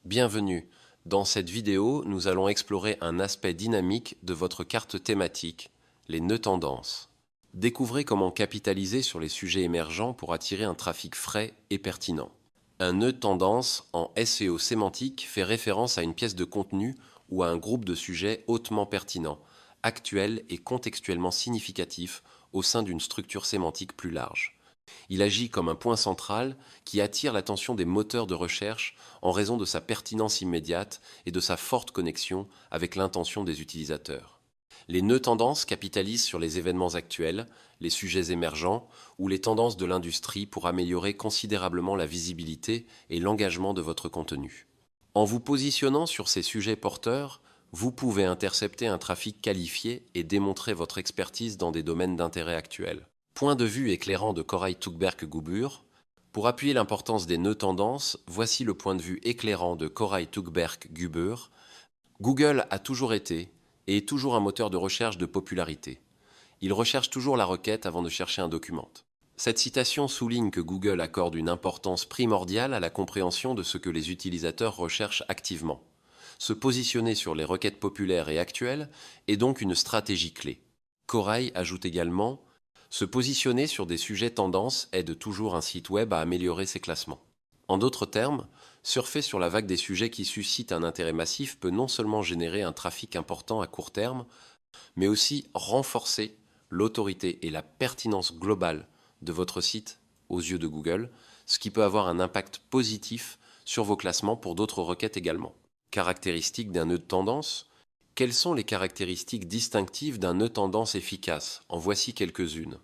Bienvenue. Dans cette vidéo, nous allons explorer un aspect dynamique de votre carte thématique, les nœuds tendances. Découvrez comment capitaliser sur les sujets émergents pour attirer un trafic frais et pertinent. Un nœud tendance en SEO sémantique fait référence à une pièce de contenu ou à un groupe de sujets hautement pertinents, actuels et contextuellement significatifs au sein d'une structure sémantique plus large. Il agit comme un point central qui attire l'attention des moteurs de recherche en raison de sa pertinence immédiate et de sa forte connexion avec l'intention des utilisateurs. Les nœuds tendances capitalisent sur les événements actuels, les sujets émergents ou les tendances de l'industrie pour améliorer considérablement la visibilité et l'engagement de votre contenu. En vous positionnant sur ces sujets porteurs, vous pouvez intercepter un trafic qualifié et démontrer votre expertise dans des domaines d'intérêt actuels. Point de vue éclairant de Koray Tukberk-Gubur. Pour appuyer l'importance des nœuds tendances, voici le point de vue éclairant de Koray Tukberk-Gubur. Google a toujours été et est toujours un moteur de recherche de popularité. Il recherche toujours la requête avant de chercher un document. Cette citation souligne que Google accorde une importance primordiale à la compréhension de ce que les utilisateurs recherchent activement. Se positionner sur les requêtes populaires et actuelles est donc une stratégie clé. Koray ajoute également: se positionner sur des sujets tendances aide toujours un site web à améliorer ses classements. En d'autres termes, surfer sur la vague des sujets qui suscitent un intérêt massif peut non seulement générer un trafic important à court terme, mais aussi renforcer l'autorité et la pertinence globale de votre site aux yeux de Google, ce qui peut avoir un impact positif sur vos classements pour d'autres requêtes également. Caractéristiques d'un nœud de tendance. Quelles sont les caractéristiques distinctives d'un nœud tendance efficace? En voici quelques-unes.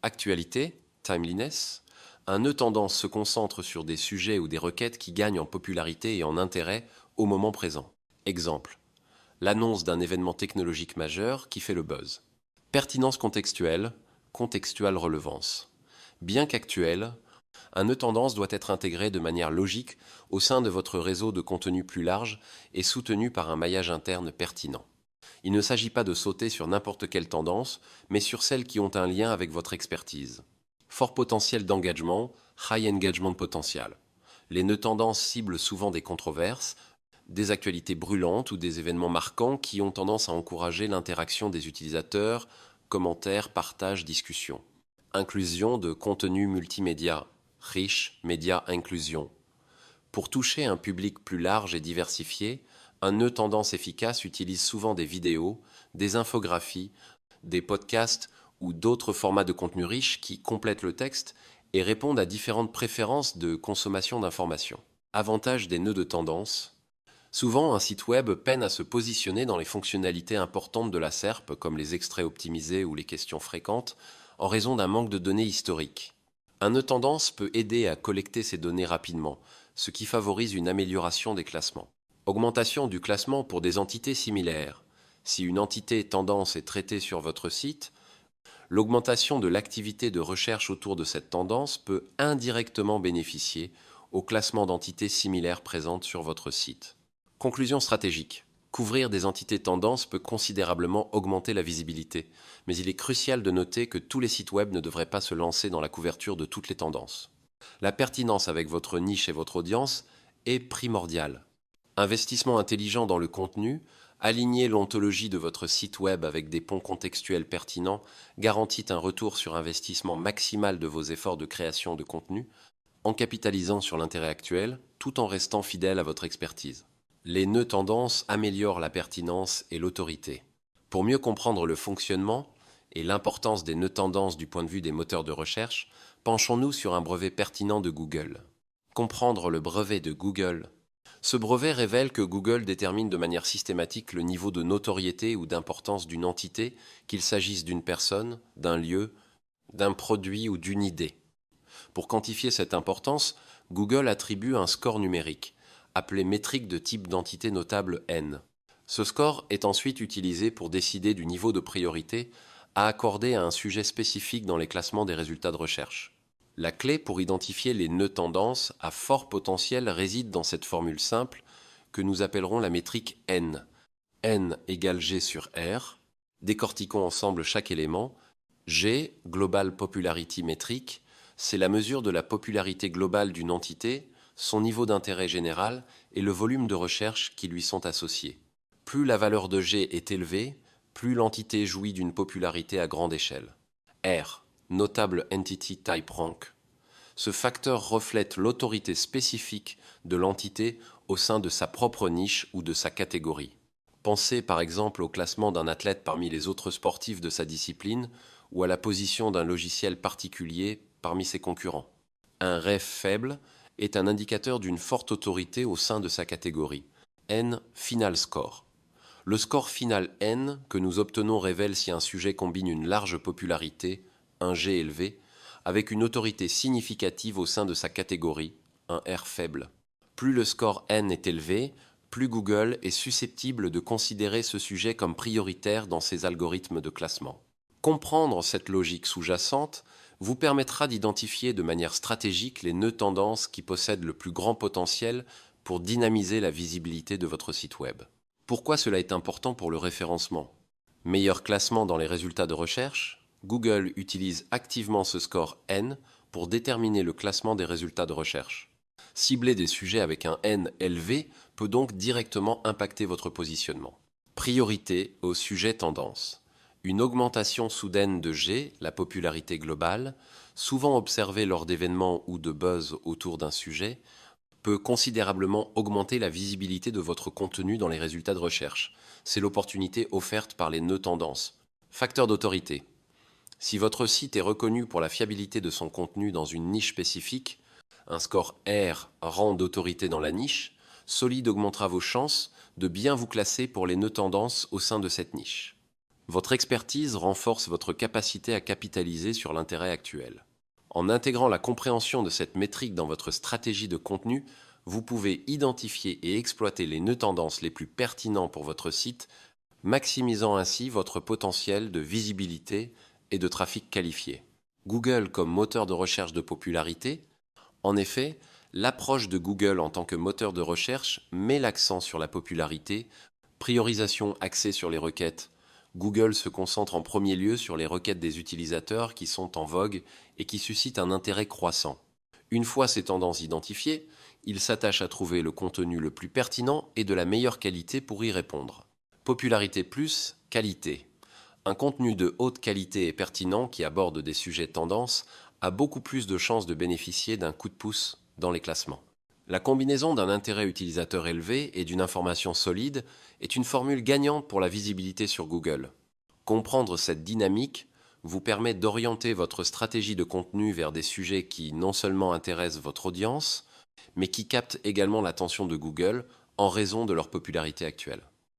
Actualité, timeliness. Un nœud tendance se concentre sur des sujets ou des requêtes qui gagnent en popularité et en intérêt au moment présent. Exemple: l'annonce d'un événement technologique majeur qui fait le buzz. Pertinence contextuelle, contextual relevance. Bien qu'actuel, un nœud tendance doit être intégré de manière logique au sein de votre réseau de contenu plus large et soutenu par un maillage interne pertinent. Il ne s'agit pas de sauter sur n'importe quelle tendance, mais sur celles qui ont un lien avec votre expertise. Fort potentiel d'engagement, high engagement potential. Les nœuds tendances ciblent souvent des controverses, des actualités brûlantes ou des événements marquants qui ont tendance à encourager l'interaction des utilisateurs, commentaires, partages, discussions. Inclusion de contenu multimédia, riche, média inclusion. Pour toucher un public plus large et diversifié, un nœud tendance efficace utilise souvent des vidéos, des infographies, des podcasts ou d'autres formats de contenu riches qui complètent le texte et répondent à différentes préférences de consommation d'informations. Avantage des nœuds de tendance. Souvent, un site web peine à se positionner dans les fonctionnalités importantes de la SERP, comme les extraits optimisés ou les questions fréquentes, en raison d'un manque de données historiques. Un nœud tendance peut aider à collecter ces données rapidement, ce qui favorise une amélioration des classements. Augmentation du classement pour des entités similaires. Si une entité tendance est traitée sur votre site, l'augmentation de l'activité de recherche autour de cette tendance peut indirectement bénéficier au classement d'entités similaires présentes sur votre site. Conclusion stratégique. Couvrir des entités tendances peut considérablement augmenter la visibilité, mais il est crucial de noter que tous les sites web ne devraient pas se lancer dans la couverture de toutes les tendances. La pertinence avec votre niche et votre audience est primordiale. Investissement intelligent dans le contenu, aligner l'ontologie de votre site web avec des ponts contextuels pertinents garantit un retour sur investissement maximal de vos efforts de création de contenu, en capitalisant sur l'intérêt actuel, tout en restant fidèle à votre expertise. Les nœuds tendances améliorent la pertinence et l'autorité. Pour mieux comprendre le fonctionnement et l'importance des nœuds tendances du point de vue des moteurs de recherche, penchons-nous sur un brevet pertinent de Google. Comprendre le brevet de Google. Ce brevet révèle que Google détermine de manière systématique le niveau de notoriété ou d'importance d'une entité, qu'il s'agisse d'une personne, d'un lieu, d'un produit ou d'une idée. Pour quantifier cette importance, Google attribue un score numérique, appelé métrique de type d'entité notable N. Ce score est ensuite utilisé pour décider du niveau de priorité à accorder à un sujet spécifique dans les classements des résultats de recherche. La clé pour identifier les nœuds tendances à fort potentiel réside dans cette formule simple que nous appellerons la métrique N. N égale G sur R. Décortiquons ensemble chaque élément. G, Global Popularity Metric, c'est la mesure de la popularité globale d'une entité, son niveau d'intérêt général et le volume de recherche qui lui sont associés. Plus la valeur de G est élevée, plus l'entité jouit d'une popularité à grande échelle. R, Notable Entity Type Rank. Ce facteur reflète l'autorité spécifique de l'entité au sein de sa propre niche ou de sa catégorie. Pensez par exemple au classement d'un athlète parmi les autres sportifs de sa discipline ou à la position d'un logiciel particulier parmi ses concurrents. Un ref faible est un indicateur d'une forte autorité au sein de sa catégorie. N Final Score. Le score final N que nous obtenons révèle si un sujet combine une large popularité, un G élevé, avec une autorité significative au sein de sa catégorie, un R faible. Plus le score N est élevé, plus Google est susceptible de considérer ce sujet comme prioritaire dans ses algorithmes de classement. Comprendre cette logique sous-jacente vous permettra d'identifier de manière stratégique les nœuds tendances qui possèdent le plus grand potentiel pour dynamiser la visibilité de votre site web. Pourquoi cela est important pour le référencement? Meilleur classement dans les résultats de recherche, Google utilise activement ce score N pour déterminer le classement des résultats de recherche. Cibler des sujets avec un N élevé peut donc directement impacter votre positionnement. Priorité aux sujets tendances. Une augmentation soudaine de G, la popularité globale, souvent observée lors d'événements ou de buzz autour d'un sujet, peut considérablement augmenter la visibilité de votre contenu dans les résultats de recherche. C'est l'opportunité offerte par les nœuds tendances. Facteur d'autorité. Si votre site est reconnu pour la fiabilité de son contenu dans une niche spécifique, un score R rang d'autorité dans la niche, Solid augmentera vos chances de bien vous classer pour les nœuds tendances au sein de cette niche. Votre expertise renforce votre capacité à capitaliser sur l'intérêt actuel. En intégrant la compréhension de cette métrique dans votre stratégie de contenu, vous pouvez identifier et exploiter les nœuds tendances les plus pertinents pour votre site, maximisant ainsi votre potentiel de visibilité et de trafic qualifié. Google comme moteur de recherche de popularité. En effet, l'approche de Google en tant que moteur de recherche met l'accent sur la popularité, priorisation axée sur les requêtes. Google se concentre en premier lieu sur les requêtes des utilisateurs qui sont en vogue et qui suscitent un intérêt croissant. Une fois ces tendances identifiées, il s'attache à trouver le contenu le plus pertinent et de la meilleure qualité pour y répondre. Popularité plus qualité. Un contenu de haute qualité et pertinent qui aborde des sujets tendances a beaucoup plus de chances de bénéficier d'un coup de pouce dans les classements. La combinaison d'un intérêt utilisateur élevé et d'une information solide est une formule gagnante pour la visibilité sur Google. Comprendre cette dynamique vous permet d'orienter votre stratégie de contenu vers des sujets qui non seulement intéressent votre audience, mais qui captent également l'attention de Google en raison de leur popularité actuelle.